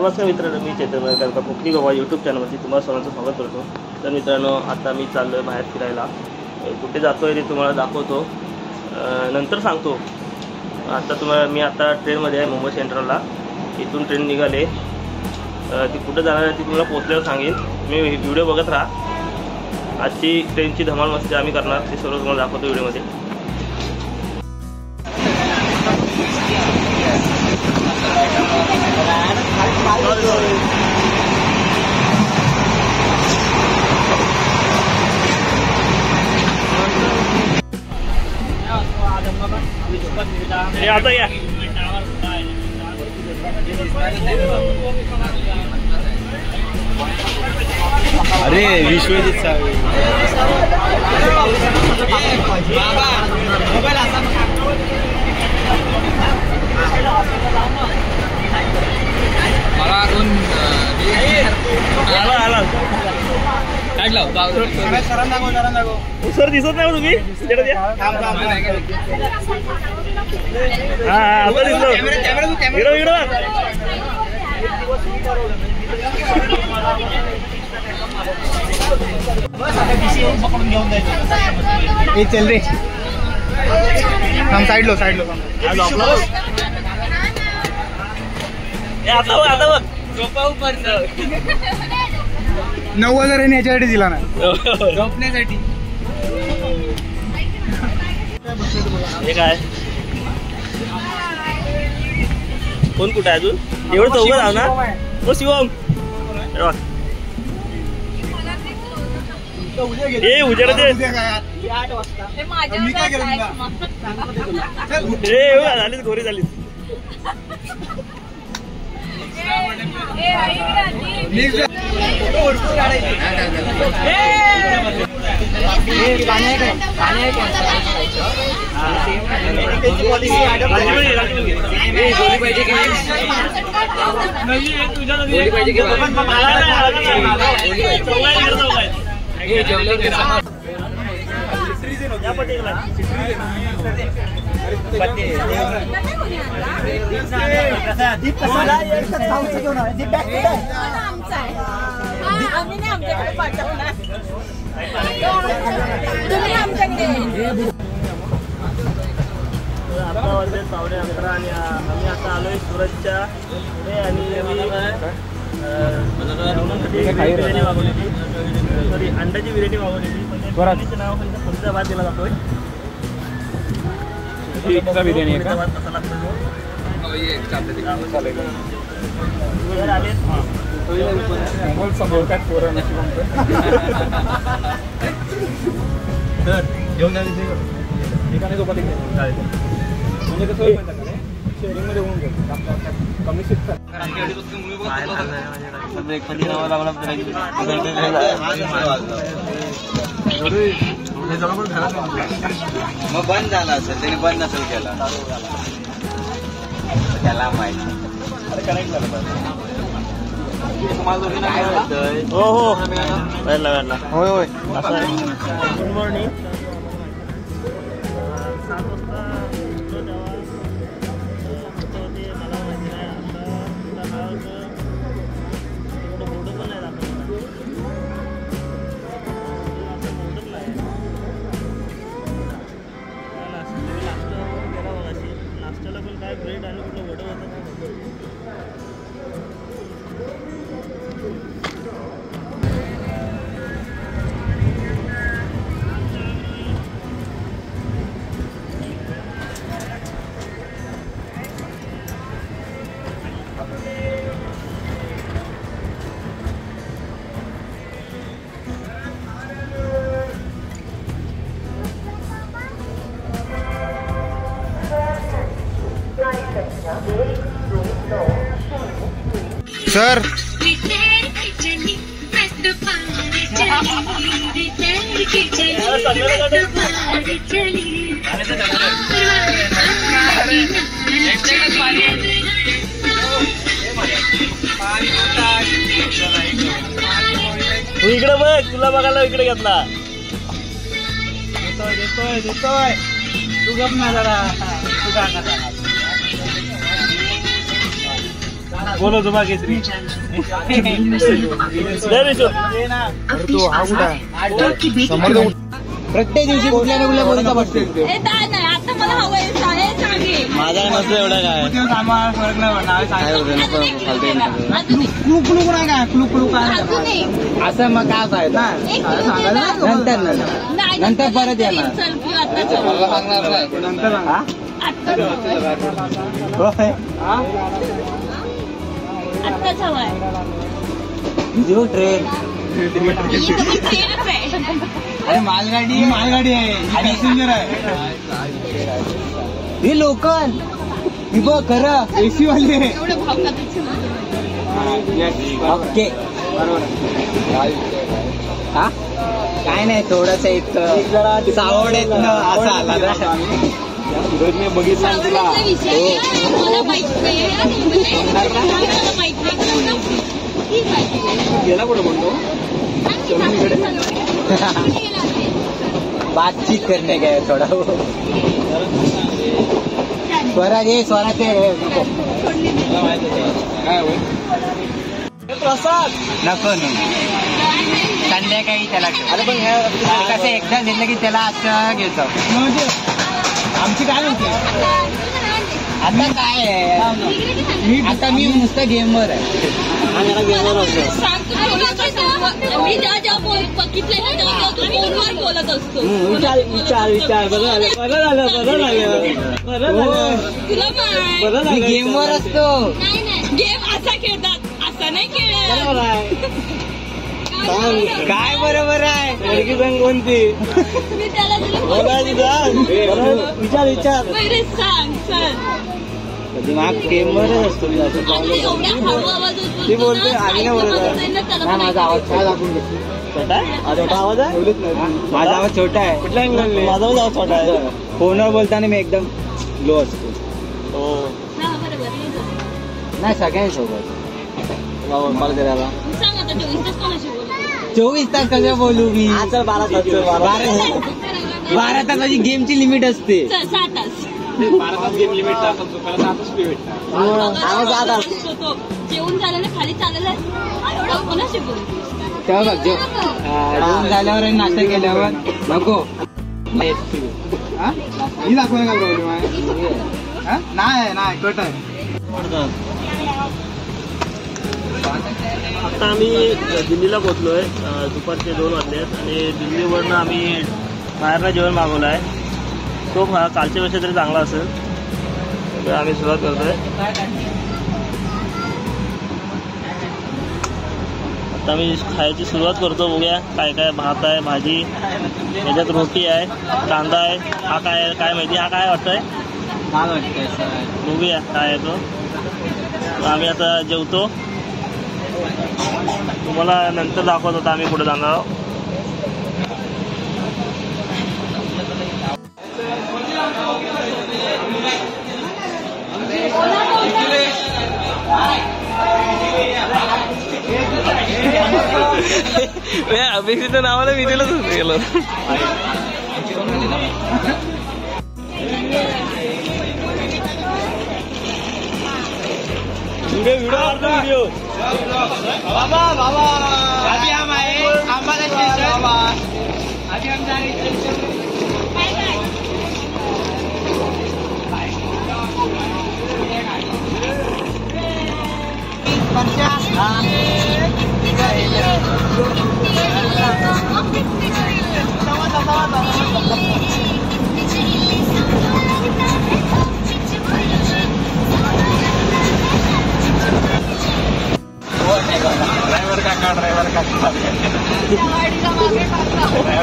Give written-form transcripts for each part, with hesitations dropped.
नमस्कार मित्रांनो, मी चैतन्य मयेकर कोकणी गोवा यूट्यूब चॅनलवरती तुम्हाला सर्वांचं स्वागत करतो। तर मित्रांनो, आता मी चाललोय बाहेर फिरायला। कुठे जातोय ते तुम्हाला दाखवतो, नंतर सांगतो। मी आता ट्रेनमध्ये आहे मुंबई सेंट्रलला। इथून ट्रेन निघाले, ती कुठे जाणार आहे ती तुम्हाला पोहोचल्यावर सांगेन। मी व्हिडिओ बघत राहा। आजची ट्रेनची धमाल मस्ती आम्ही करणार, ते सर्व तुम्हाला दाखवतो व्हिडिओमध्ये। आता या अरे विश्वजित सर दिसत नाही तुम्ही? चल रे, हम साइड लो 9,000 याच्यासाठी दिला ना झोपण्यासाठी। हे काय कोण कुठे आहे अजून? एवढं चौघ जाऊ ना? हो शिवम, ए उजेड दे। झालीच गोरी झालीच। आता वाजले 11:15 आणि आम्ही आता आलोय सुरतच्या पुढे। आणि बिर्याणी मागवलेली, सॉरी अंड्याची बिर्याणी मागवलेली। बिर्याणीचं नाव फरीदाबाद दिला जातोय। बिर्याणी कसा लागतो ठिकाणी म्हणजे कसं शेअरिंग मध्ये होऊन गेलं, कमी शिकतात। मग बंद झाला असेल, त्याने बंद नसेल केला, त्याला माहिती। हो हो वेळला होय होय। Good morning. 7 वाजता मला माहिती नाही एवढं मोठं पण नाही दाखवलं। नाश्त्याला पण काय ब्रेड आणि कुठलं वडं होतं। सर तू इकडे बघ, तुला बघायला इकडे घेतला। देतोय तू गप ना जरा, तू काय करता? बोलो तुम्हा केसरी प्रत्येक दिवशी कुठल्या ना कुठल्या बोलीचा बसते आता मला हवंय माझा नसतं एवढं काय फरक नाही क्लू काय असं मग काय फायदा सांगायला नंतर परत येणार नंतर आत्ताच हवाय ट्रेन अरे मालगाडी आहे पॅसेंजर आहे ही लोकल ही बघ खरं एसी वाली आहे ओके हा काय नाही थोडस एक सावड येत असं आला बघितला तुला मला माहित नाही गेला कुठं म्हणतो बातचीत करणे काय थोडा स्वरा ये स्वरा ते प्रसाद नको संध्याकाळी त्याला अरे पण कसं एकदा घेतलं की त्याला असं घेतो आमची काय म्हणते आता काय आहे आता मी नुसतं गेमवर आहे मी जेव्हा बोलत असतो विचार बरं मी गेमवर असतो गेम असा खेळतात असं नाही खेळत काय बरोबर आहे मुलगी सांग कोणती मी त्याला विचार पहिले सांग चल दिमाग गेमवरच असतो एवढ्या हळू आवाज ती बोलते आम्ही नाही बोलत माझा आवाज काय दाखवून घेतो छोटा आवाज आहे माझा आवाज छोटा आहे कुठल्या अँगल माझा आवाज छोटा आहे फोनवर बोलताना मी एकदम लो असतो हो नाही सगळ्यांसोबत मला करायला सांग आता 24 तास कोणाशी बोलतो 24 तास कसं बोलू मी 12 तास 12 तासाची गेमची लिमिट असते 6 तास 12 तास गेम लिमिट जेवण झालं ना खाली चाललेलं कोणाशी बोलतो तेव्हा बघ जेवण झाल्यावर आणि नाश्ता केल्यावर नको मी दाखवून का प्रॉब्लेम आहे नाही कट आहे आता आम्ही दिल्लीला पोहोचलोय दुपारचे 2 वाजलेत आणि दिल्लीवरनं आम्ही बाहेरनं जेवण मागवलं आहे तो कालच्या पेक्षा तरी चांगला असेल तर आम्ही सुरुवात करतोय आता आम्ही खायची सुरुवात करतो बघूया काय काय भात आहे भाजी याच्यात रोटी आहे कांदा आहे हा काय माहिती हा काय वाटतंय बघूया काय आहे तो आम्ही आता जेवतो तुम्हाला नंतर दाखवत होता आम्ही पुढे जाणार आहोत अभिषेकच्या नावाला मी दिलंच गेलो व्हिडिओ बाबा अभी हम आए अंबाला स्टेशन अभी हम जा रहे स्टेशन ड्रायव्हर काका ड्रायव्हर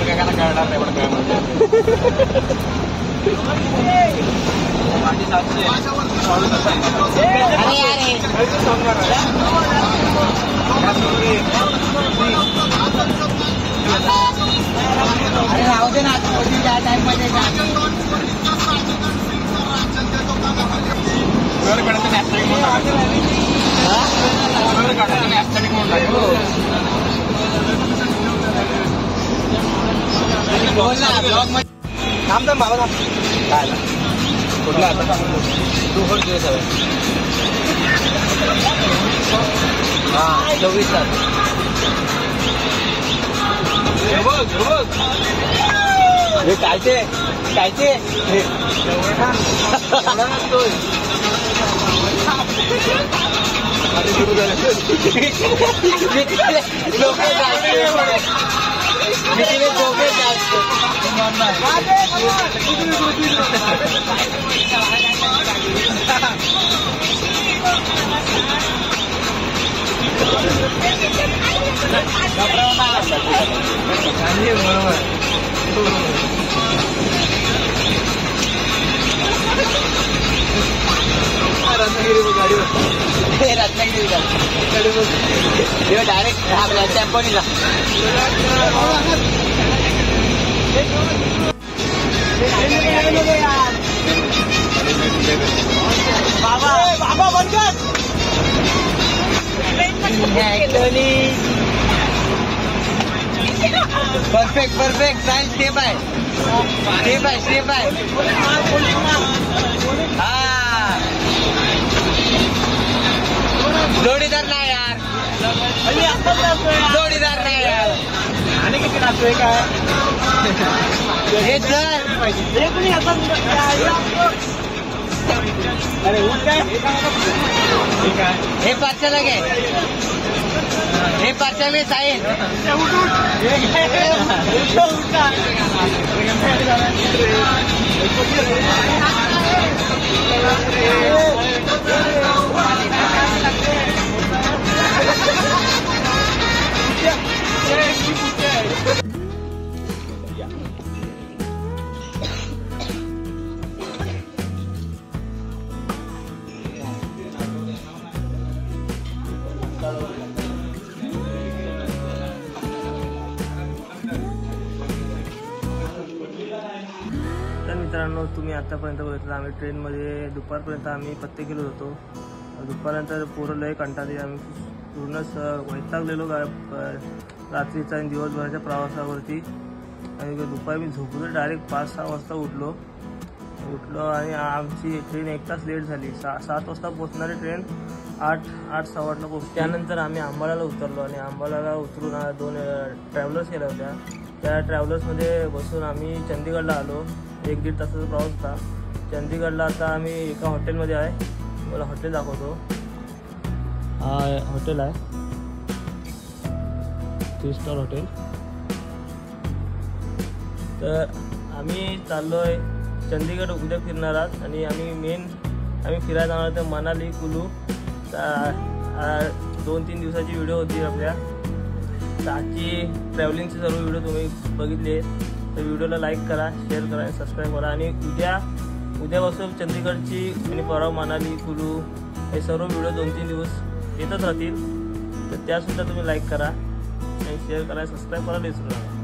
काकाला कळणार नाही पण काय म्हणतो अरे राहू दे ना त्या टाइम मध्ये बोल ना ब्लॉग मध्ये थांब बाबा काय कुठला आता तू कोण दिवस आहे हा 24 तास हे कायचे रत्नागिरी डायरेक्ट आपल्या टेम्पोनीला बाबा बनकर परफेक्ट साइंस स्टेप आहे हा जोडीदार नाही यार आणि किती लागतोय काय हे सर अरे हे पार्सल घे हे पार्सल में साइन तर मित्रांनो, तुम्ही आतापर्यंत बघितलं आम्ही ट्रेनमध्ये दुपारपर्यंत आम्ही पत्ते केलो होतो. दुपारनंतर पोरं लय कंटाळले, आम्ही पूर्णच वैतागलेलो रात्रीचा आणि दिवसभराच्या प्रवासावरती. आणि दुपारी मी झोपलो, डायरेक्ट 5-6 वाजता उठलो आणि आमची ट्रेन 1 तास लेट झाली. 7 वाजता पोचणारी ट्रेन 8-8:15ला पोचली. त्यानंतर आम्ही अंबालाला उतरलो आणि अंबालाला उतरून 2 ट्रॅव्हलर्स केल्या होत्या. त्या ट्रॅव्हलर्समध्ये बसून आम्ही चंदीगडला आलो. 1-1.5 तासाचा प्रवास होता. चंदीगडला आता आम्ही एका हॉटेलमध्ये आहे. मला हॉटेल दाखवतो. हा हॉटेल आहे, 3 स्टार हॉटेल. तर आम्ही चाललो आहे चंदीगड उद्या फिरणार आहात आणि आम्ही फिरायला जाणार तर मनाली कुलू. 2-3 दिवसाची व्हिडिओ होती आपल्या. तर आजची ट्रॅव्हलिंगचे सर्व व्हिडिओ तुम्ही बघितले तर व्हिडिओला लाईक करा, शेअर करा आणि सबस्क्राईब करा. आणि उद्यापासून चंदीगडची आणि परवा मनाली कुलू हे सर्व व्हिडिओ 2-3 दिवस येतच राहतील. तर त्यासुद्धा तुम्ही लाईक करा आणि शेअर करा, सबस्क्राईब करायला विसरू नका.